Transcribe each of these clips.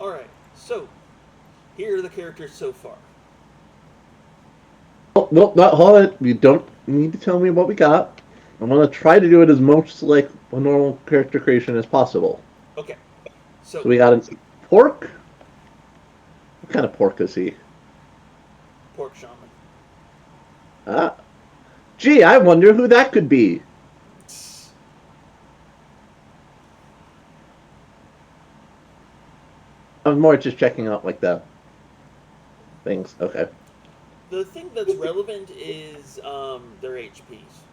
Alright, so, here are the characters so far. Oh, nope, not hold it. You don't need to tell me what we got. I'm gonna try to do it as much like a normal character creation as possible. Okay, So so, we got a pork. What kind of pork is he? Pork Shaman. Ah, gee, I wonder who that could be. I'm more just checking out like the things. Okay. The thing that's relevant is their HPs.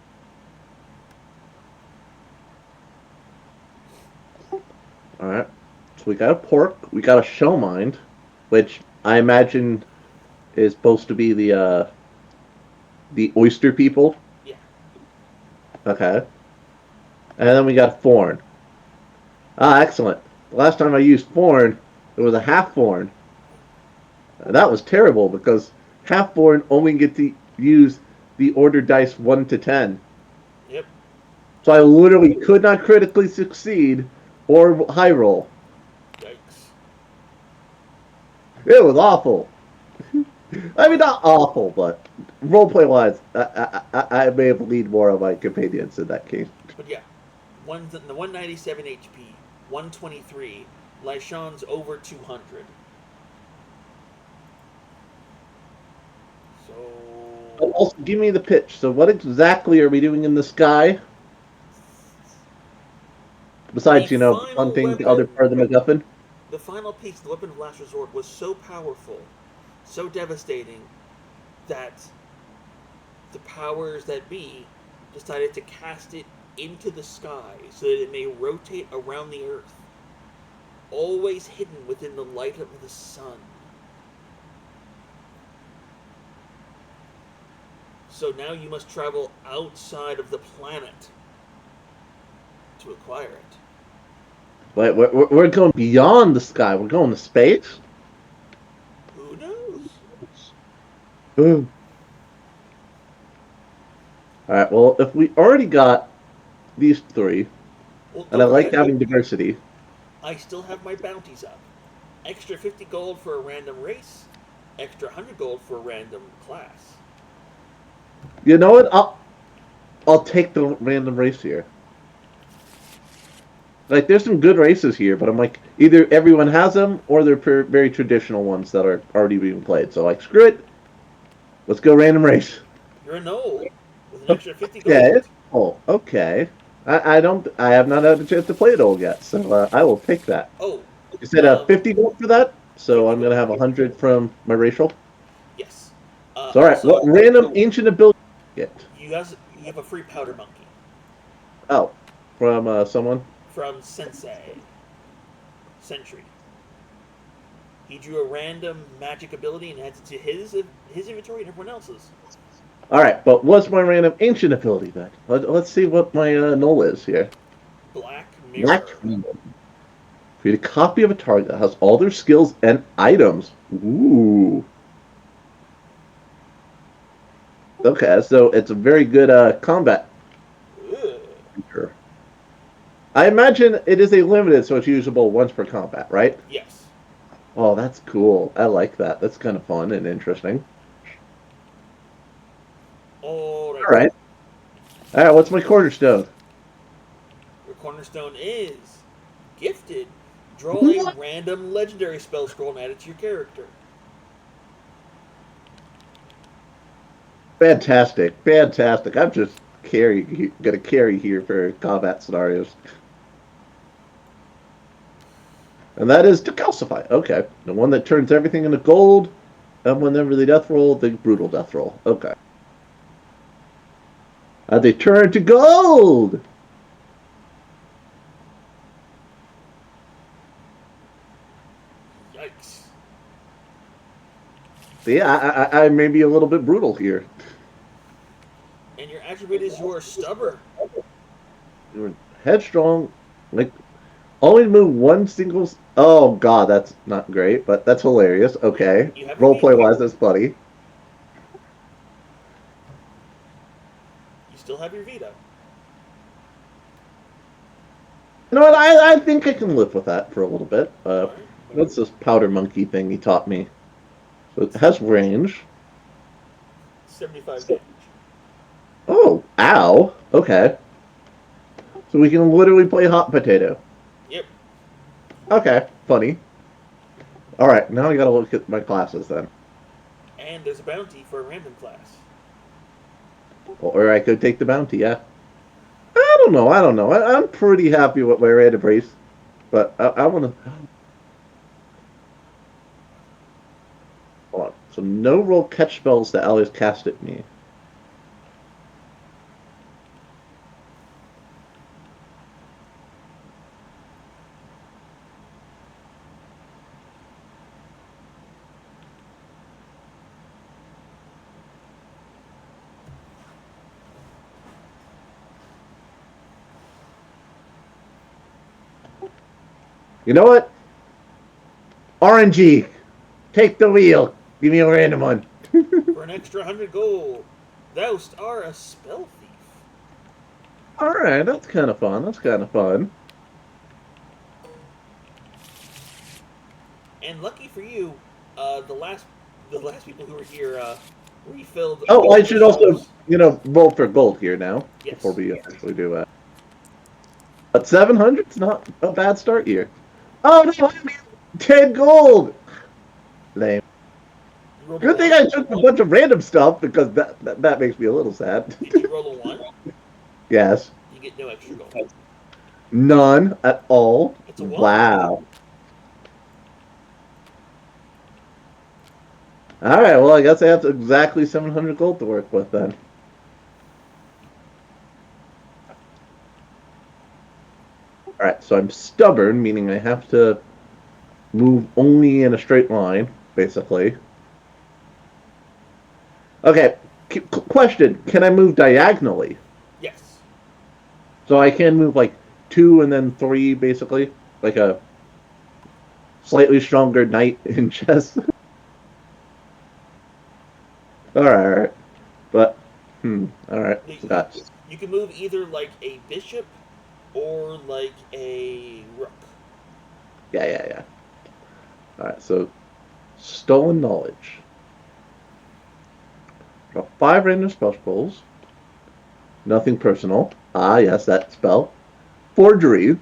All right. So we got a pork. We got a shell mind, which I imagine is supposed to be the oyster people. Yeah. Okay. And then we got Thorn. Ah, excellent. The last time I used Thorn, it was a half Thorn. That was terrible because half Thorn only get to use the order dice 1 to 10. Yep. So I literally could not critically succeed or high roll. Yikes. It was awful. I mean, not awful, but roleplay wise, I may have lead more of my companions in that case. But yeah, one's in the 197 HP, 123. Lyshawn's over 200. But So, also, give me the pitch. So, what exactly are we doing in the sky? the Besides, final hunting the other weapon, part of the MacGuffin? the final piece, the weapon of last resort, was so powerful, so devastating, that the powers that be decided to cast it into the sky so that it may rotate around the earth, always hidden within the light of the sun. So now you must travel outside of the planet to acquire it. Wait, we're going beyond the sky. We're going to space? Who knows? All right, well, if we already got these three, Well, and I don't like forget, having diversity, I still have my bounties up. Extra 50 gold for a random race, extra 100 gold for a random class. you know what? I'll take the random race here. Like, there's some good races here, but I'm like, either everyone has them or they're very traditional ones that are already being played. So, like, screw it. Let's go random race. You're a knoll with an extra 50 Okay. gold. Oh, okay. I don't. I have not had a chance to play it all yet, so I will take that. Oh, You said 50 gold for that, so 50 I'm gonna gold. have 100 from my racial. Yes. So, all right. What Also, random ancient ability get? you have a free powder monkey Oh, from someone. from Sentry. He drew a random magic ability and adds it to his inventory and everyone else's. All right, but what's my random ancient ability then? Let's see what my null is here. Black Black Mirror. Create a copy of a target that has all their skills and items. Ooh. Okay, so it's a very good combat Ugh. feature. I imagine it is a limited, so it's usable once per combat, right? Yes. Oh, that's cool. I like that. That's kind of fun and interesting. Alright All then. right. All right, what's my cornerstone? Your cornerstone is gifted. Draw a What? random legendary spell scroll and add it to your character. Fantastic. Fantastic. I'm just gonna carry here for combat scenarios. And that is to calcify. Okay. The one that turns everything into gold, and whenever they death roll, the brutal death roll. Okay. And they turn to gold! Yikes. See, I may be a little bit brutal here. And your attribute is you are stubborn. You're headstrong. Like, only move one single. Oh, God, that's not great, but that's hilarious. Okay. You have your Roleplay veto. wise, that's funny. You still have your veto. You know what? I think I can live with that for a little bit. Alright. What's this powder monkey thing he taught me? So it has range. 75 damage. Oh, ow. Okay. So we can literally play hot potato. Yep. Okay, funny. All right, now I gotta look at my classes then. And there's a bounty for a random class. Or I could take the bounty, yeah. I don't know. I don't know. I'm pretty happy with my random race, but I want to. Hold on. So no roll catch spells that always cast at me. You know what? RNG, take the wheel. Give me a random one. For an extra 100 gold, thou art a spell thief. All right, that's kind of fun. That's kind of fun. And lucky for you, the last people who were here refilled Oh, all I the should also, shelves. roll for gold here now before Yes. we actually do that. But 700's not a bad start here. Oh no, I mean 10 gold. Lame. You rolled a Good thing 1? I took a bunch of random stuff because that makes me a little sad. Did you roll a 1? Yes. You get no extra gold. None at all. It's a 1. Wow. All right. Well, I guess I have exactly 700 gold to work with then. All right. So I'm stubborn, meaning I have to move only in a straight line, basically. Okay. Question: can I move diagonally? Yes. So I can move like 2 and then 3, basically, like a slightly stronger knight in chess. All right. But all right. You, you, Got you can move either like a bishop or like a rook. yeah. All right. So stolen knowledge. Draw 5 random spell scrolls. Nothing personal. Ah, yes, that spell. Forgery.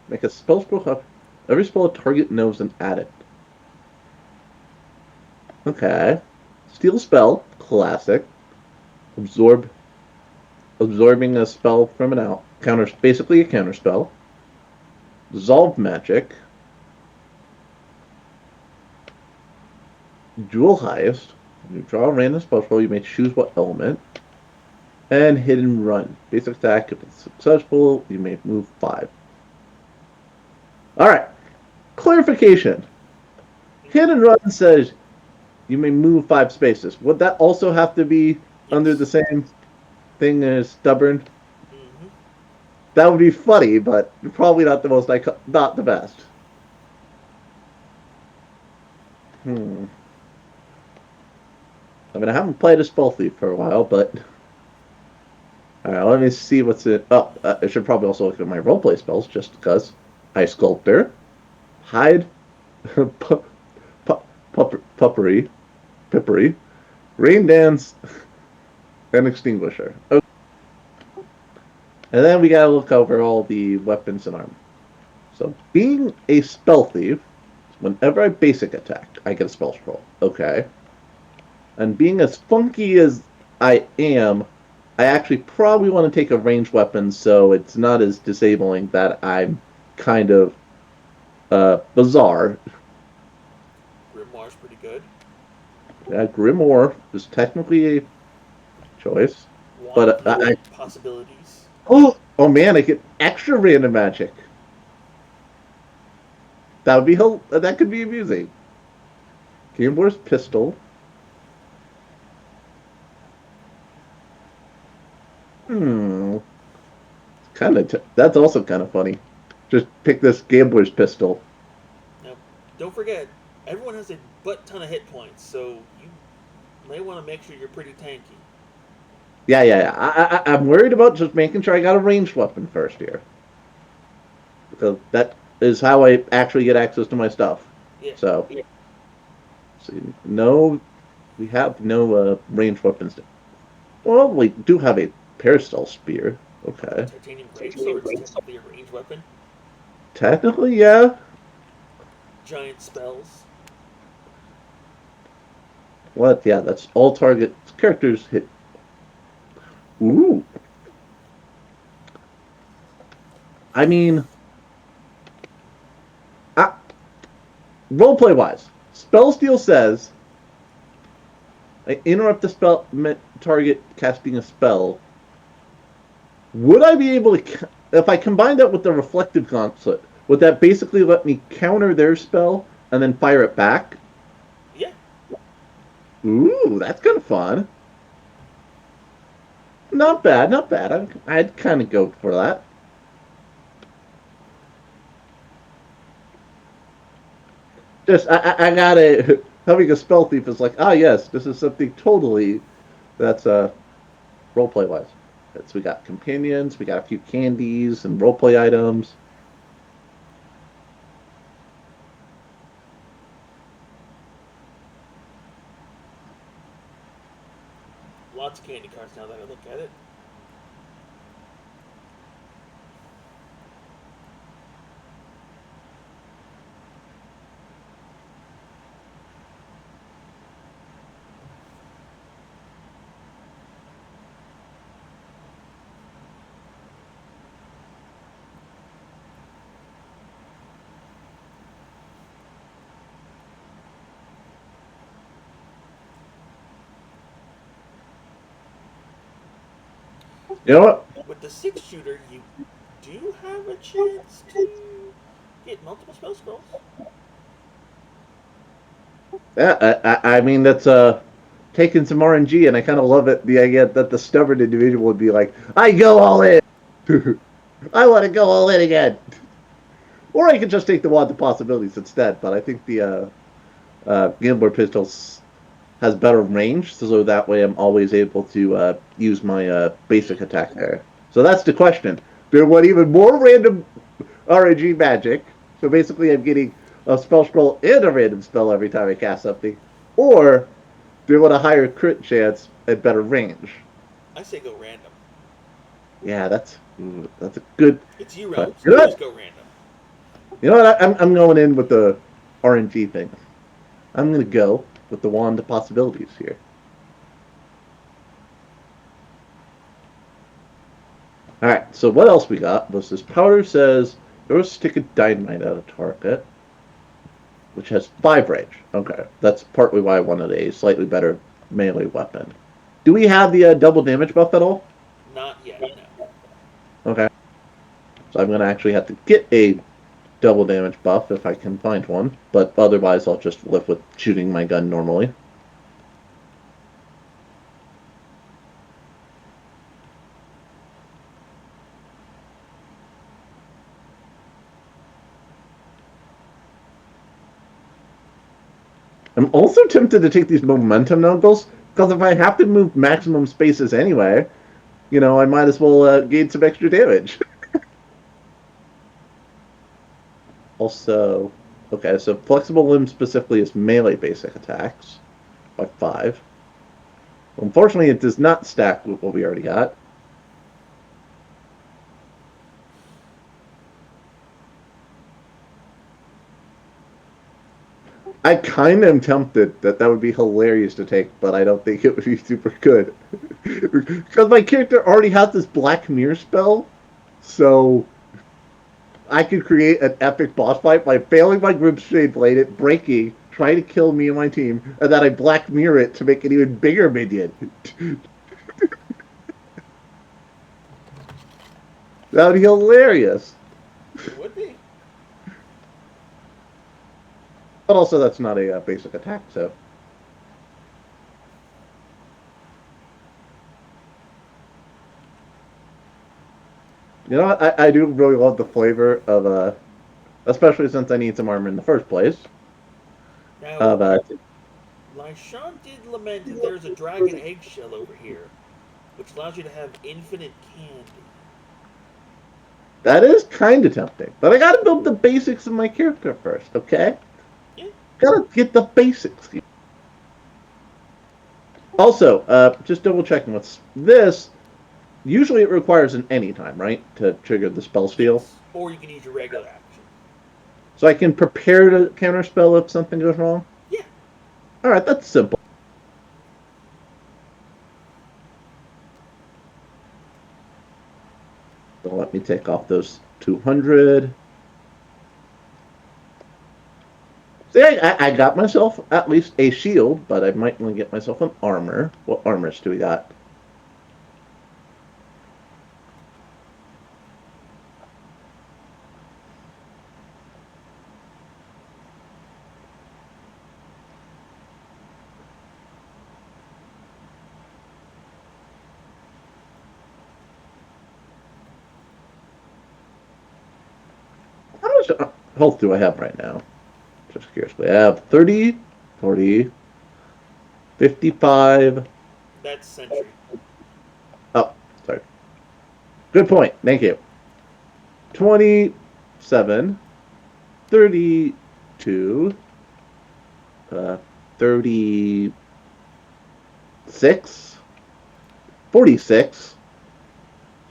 Make a spell scroll have every spell a target knows and add it. Okay. Steal spell. Classic. Absorb. Absorbing a spell from an out. Counter. Basically a counter spell. Dissolve magic. Jewel heist. When you draw a random spell scroll, you may choose what element. And hidden run. Basic attack. If it's successful, you may move 5. Alright. Clarification. Hidden run says you may move 5 spaces. Would that also have to be under the Yes. same thing as stubborn? Mm-hmm. That would be funny, but probably not the most not the best. Hmm. I mean, I haven't played a spell thief for a while, but all right. Let me see what's it. Oh, I should probably also look at my roleplay spells just because. Ice sculptor, hide, puppery, pippery, rain dance, and extinguisher. Okay. And then we gotta look over all the weapons and armor. So, being a spell thief, whenever I basic attack, I get a spell scroll. Okay. And being as funky as I am, I actually probably want to take a ranged weapon so it's not as disabling that I'm kind of bizarre. Grimoire's pretty good. Grimoire is technically a choice, Wand of but possibilities. oh man, I get extra random magic. That would be that could be amusing. Grimoire's pistol. Hmm. Kind of. That's also kind of funny. Just pick this gambler's pistol. Now, don't forget, everyone has a butt ton of hit points, so you may want to make sure you're pretty tanky. Yeah. I'm worried about just making sure I got a ranged weapon first here. because that is how I actually get access to my stuff. Yeah. So, see, no, we have no ranged weapons. Well, we do have a parasol spear. Okay. Titanium greatsword is technically a ranged weapon. Technically, yeah. Giant spells. What? Yeah, that's all target characters hit. Ooh. I mean, I, roleplay wise, spell steal says I interrupt the spell target casting a spell. Would I be able to, if I combine that with the reflective gauntlet, would that basically let me counter their spell and then fire it back? Yeah. Ooh, that's kind of fun. Not bad, not bad. I'd kind of go for that. Just, I gotta, having a spell thief is like, ah, yes, this is something totally that's roleplay wise. So we got companions, we got a few candies and roleplay items. Lots of candy cards now that I look at it. You know what? With the 6 shooter, you do have a chance to get multiple spell scrolls. Yeah, I mean that's taking some RNG, and I kind of love it. The idea that the stubborn individual would be like, "I go all in. I want to go all in again," or I could just take the wand of possibilities instead. But I think the Gambler Pistols has better range, so that way I'm always able to use my basic Mm. attack there. So that's the question. Do I want even more random RNG magic? So basically, I'm getting a spell scroll and a random spell every time I cast something, or do I want a higher crit chance and better range? I say go random. Yeah, that's a good. It's But urealms. you know Always what? go random. You know what? I'm going in with the RNG thing. I'm gonna go with the wand of possibilities here. All right. So what else we got was this powder says throw a stick of dynamite at a target, which has 5 range. Okay, that's partly why I wanted a slightly better melee weapon. Do we have the double damage buff at all? Not yet, no. Okay, so I'm gonna actually have to get a double damage buff if I can find one, but otherwise I'll just live with shooting my gun normally. I'm also tempted to take these momentum nobles because if I have to move maximum spaces anyway, I might as well gain some extra damage. Also, okay, so flexible limb specifically is melee basic attacks by 5. Unfortunately, it does not stack with what we already got. I kind of am tempted that would be hilarious to take, but I don't think it would be super good. Because my character already has this Black Mirror spell, so I could create an epic boss fight by failing my group shade blade, it breaking, trying to kill me and my team, and then I Black Mirror it to make an even bigger minion. That would be hilarious. It would be. But also, that's not a basic attack, so. You know what? I do really love the flavor of, especially since I need some armor in the first place, Now, of, Lyshawn did lament that there's a dragon eggshell over here, which allows you to have infinite candy. That is kind of tempting. But I gotta build the basics of my character first, okay? Yeah. Gotta get the basics. Also, just double checking what's this. Usually it requires an anytime, right? To trigger the spell steal. Yes. Or you can use your regular action. So I can prepare to counterspell if something goes wrong? Yeah. Alright, that's simple. So let me take off those 200. See, I got myself at least a shield, but I might want to get myself an armor. What armors do we got? How much health do I have right now? Just curious. I have 30, 40, 55. That's Sentry. Oh, sorry. Good point. Thank you. 27, 32, 36, 46.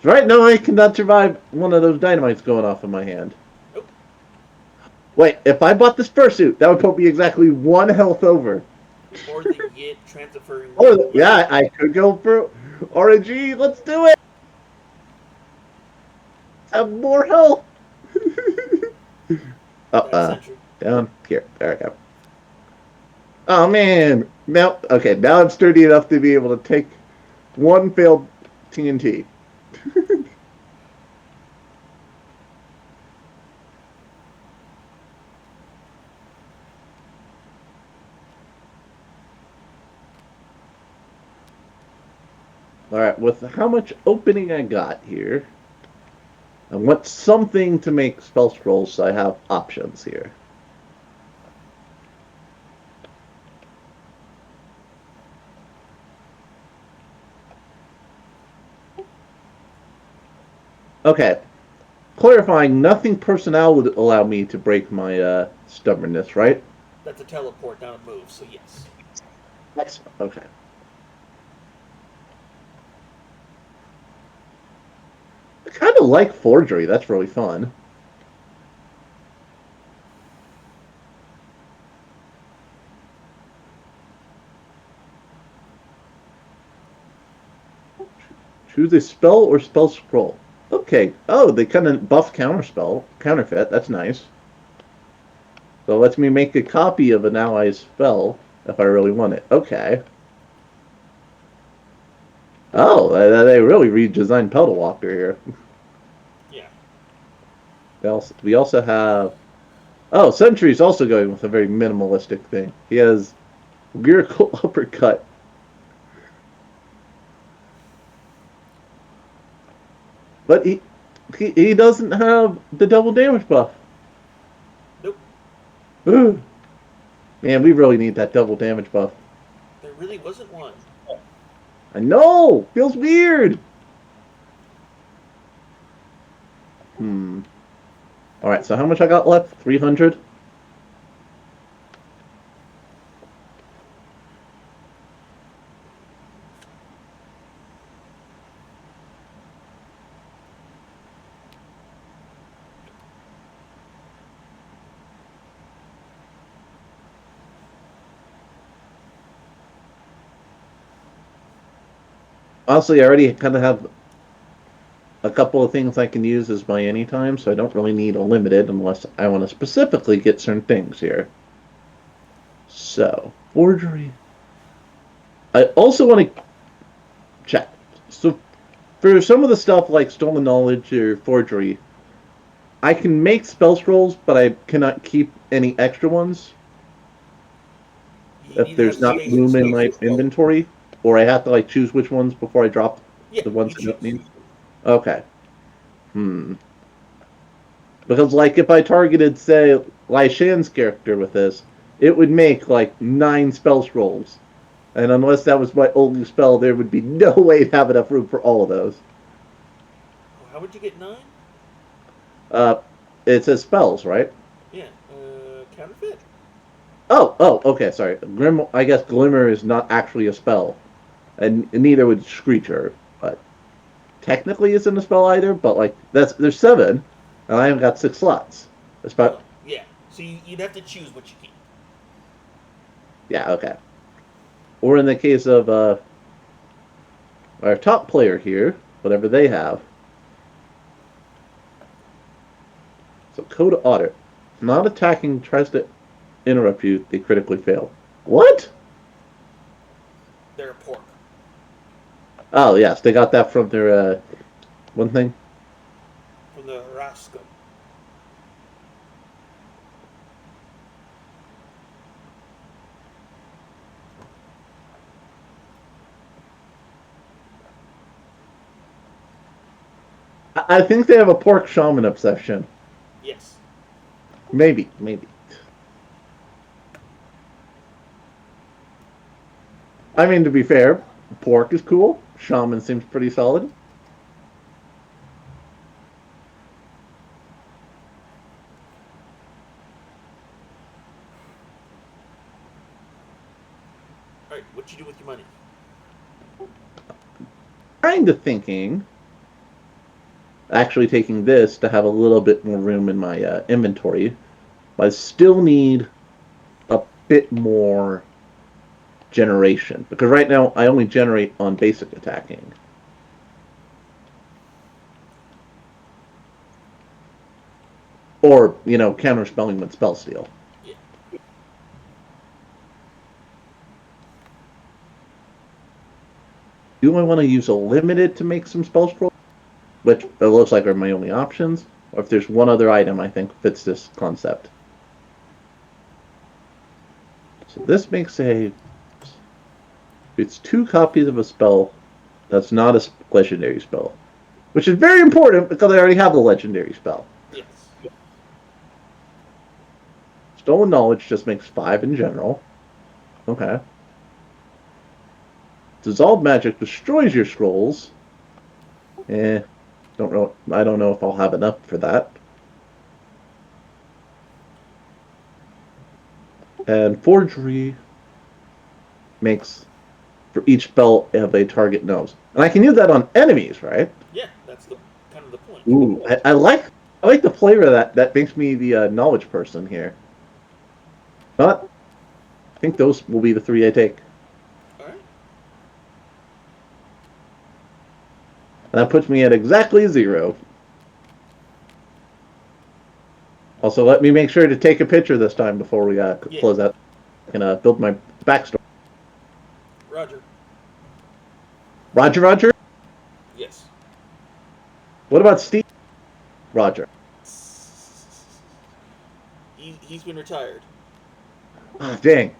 Right now, I cannot survive one of those dynamites going off in my hand. Nope. Wait, if I bought this fursuit, that would put me exactly one health over. Or the Yit transferring. Or, yeah, I could go for RNG. Let's do it. Have more health. That's Sentry. Down here. There we go. Oh man. Now, okay. Now I'm sturdy enough to be able to take one failed TNT. All right. With how much opening I got here, I want something to make spell scrolls, so I have options here. Okay. Clarifying, nothing personnel would allow me to break my stubbornness, right? That's a teleport, not a move, so yes. Excellent. Okay. I kind of like forgery. That's really fun. Choose a spell or spell scroll. Okay. Oh, they kind of buff counterspell, counterfeit. That's nice. So it lets me make a copy of an ally's spell if I really want it. Okay. Oh, they really redesigned Pedal Walker here. Yeah. We also have. Oh, Sentry's also going with a very minimalistic thing. He has Miracle Uppercut. But he doesn't have the double damage buff. Nope. Ooh. Man, we really need that double damage buff. There really wasn't one. I know! Feels weird! Alright, so how much I got left? 300? Honestly, I already kind of have a couple of things I can use as my anytime, so I don't really need a limited unless I want to specifically get certain things here. So, forgery. I also want to check. So, for some of the stuff like stolen knowledge or forgery, I can make spell scrolls, but I cannot keep any extra ones You if need to have there's not space room in space my as well. inventory, or I have to like choose which ones before I drop Yeah, the ones you I don't choose. need. Okay. Because like if I targeted say Lai Shan's character with this, it would make like 9 spell scrolls. And unless that was my only spell, there would be no way to have enough room for all of those. Oh, how would you get 9? Uh, it says spells, right? Yeah. Counterfeit. Okay, sorry. I guess Glimmer is not actually a spell, and neither would Screecher, but technically isn't a spell either. But like there's seven, and I haven't got six slots. That's about Oh, yeah. So you'd have to choose what you keep. yeah, okay. Or in the case of our top player here, whatever they have. So Code Audit. Not attacking tries to interrupt you, they critically fail. What? They're a pork. Oh yes, they got that from their one thing. From the Rascum. I think they have a pork shaman obsession. Yes. Maybe. I mean, to be fair, pork is cool. Shaman seems pretty solid. All right. What you do with your money? Kind of thinking, actually taking this to have a little bit more room in my inventory, but I still need a bit more generation because right now I only generate on basic attacking. Or, counter spelling with spell steal. Yeah. Do I want to use a limited to make some spell scrolls? Which it looks like are my only options. Or if there's one other item I think fits this concept. So this makes it's two copies of a spell that's not a legendary spell. Which is very important because I already have the legendary spell. Yes. Stolen Knowledge just makes five in general. Okay. Dissolved Magic destroys your scrolls. Eh, I don't know if I'll have enough for that. And Forgery makes for each spell have a target knows. And I can use that on enemies, right? Yeah. That's the kind of the point. Ooh, I like the flavor of that. That makes me the knowledge person here. But I think those will be the three I take. All right. And that puts me at exactly zero. Also, let me make sure to take a picture this time before we Yeah. close out. I can build my backstory. Roger. Roger. Yes. What about Steve? Roger. He's been retired. Ah, dang.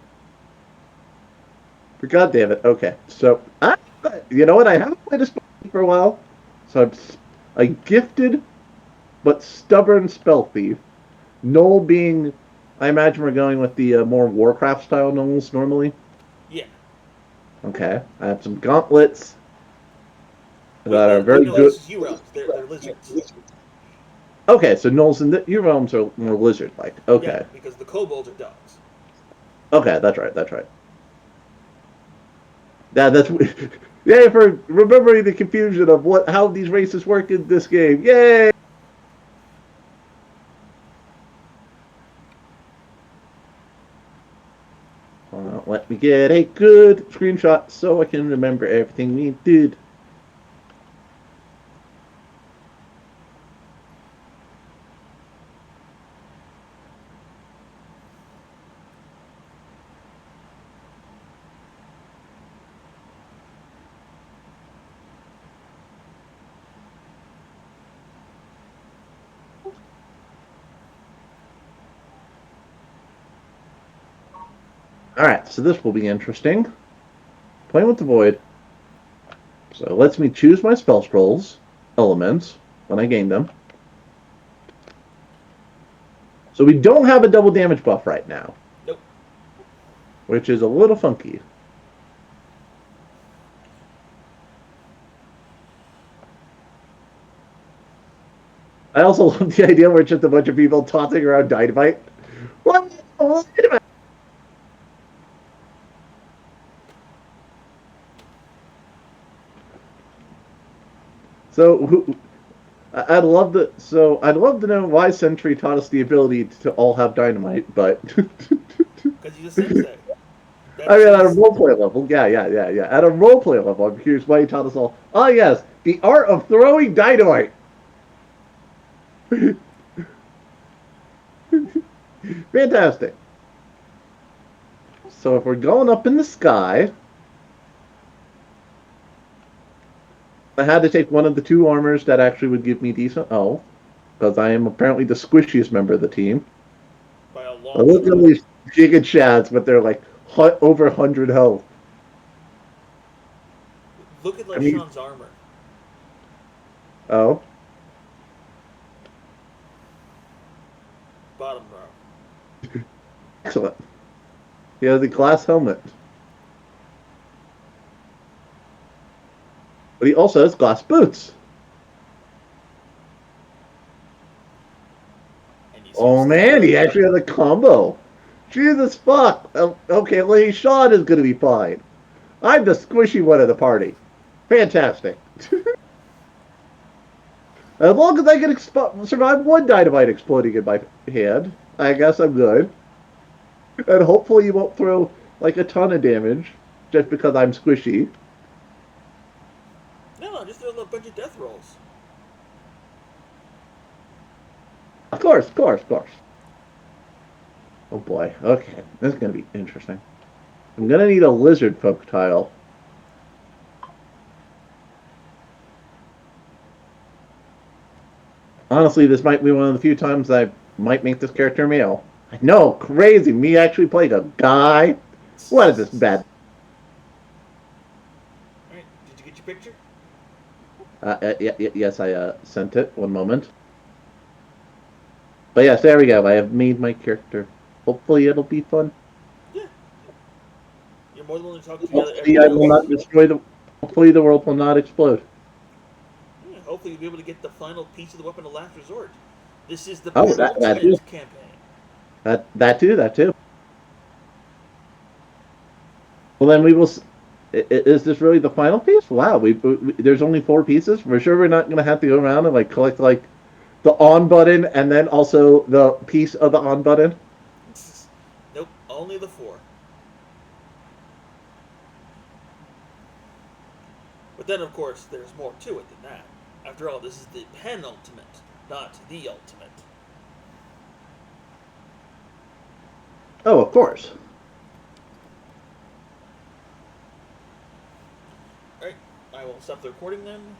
God damn it. Okay. So, you know what? I haven't played a spell for a while. So I'm a gifted but stubborn spell thief. Null being, I imagine we're going with the more Warcraft style Knolls normally. Yeah. Okay. I have some gauntlets Wait. that are Wait. very No. good. This is urealms. They're lizards. Okay, so Knolls and your realms are more lizard like. Yeah. Okay. Because the kobolds are dogs. Okay, that's right. Yeah, that's yeah, for remembering the confusion of how these races work in this game. Yay! Let me get a good screenshot so I can remember everything we did. Alright, so this will be interesting. Playing with the Void. So it lets me choose my spell scrolls, elements, when I gain them. So we don't have a double damage buff right now, Nope. which is a little funky. I also love the idea where it's just a bunch of people tossing around dynamite. What? Wait a minute. So I'd love to know why Sentry taught us the ability to all have dynamite, but Because he's a sensei. I That's mean, at a his. roleplay level, yeah. At a roleplay level, I'm curious why he taught us all. Oh yes, the art of throwing dynamite. Fantastic. So if we're going up in the sky, I had to take one of the two armors that actually would give me decent. Oh, because I am apparently the squishiest member of the team. By a I long look at shot. these giga chads, but they're like over 100 health. Look at I mean, LeSean's armor. oh, Bottom row. excellent. He has a glass helmet, but he also has glass boots. And you see him Oh stand man, up. he actually has a combo. Jesus fuck. Okay, Lady Sean is gonna be fine. I'm the squishy one of the party. Fantastic. As long as I can survive one dynamite exploding in my hand, I guess I'm good. And hopefully you won't throw like a ton of damage just because I'm squishy. No, just a bunch of death rolls. Of course, of course, of course. Oh boy. Okay, this is gonna be interesting. I'm gonna need a lizard folk tile. Honestly, this might be one of the few times I might make this character male. I know, crazy. Me actually playing a guy. What is this bad? Alright, did you get your picture? Yes, I sent it. One moment. But yes, there we go. I have made my character. Hopefully, it'll be fun. Yeah. You're more than willing to talk to Hopefully, I everyone will else. not destroy the. Hopefully, the world will not explode. Yeah, hopefully you'll be able to get the final piece of the weapon of last resort. This is the Oh, that too. penultimate campaign. That too. Well, then we will. Is this really the final piece? Wow, there's only four pieces. We're sure we're not going to have to go around and like collect like the on button and then also the piece of the on button. Nope, only the four. But then, of course, there's more to it than that. After all, this is the penultimate, not the ultimate. Oh, of course. Alright, I will stop the recording then.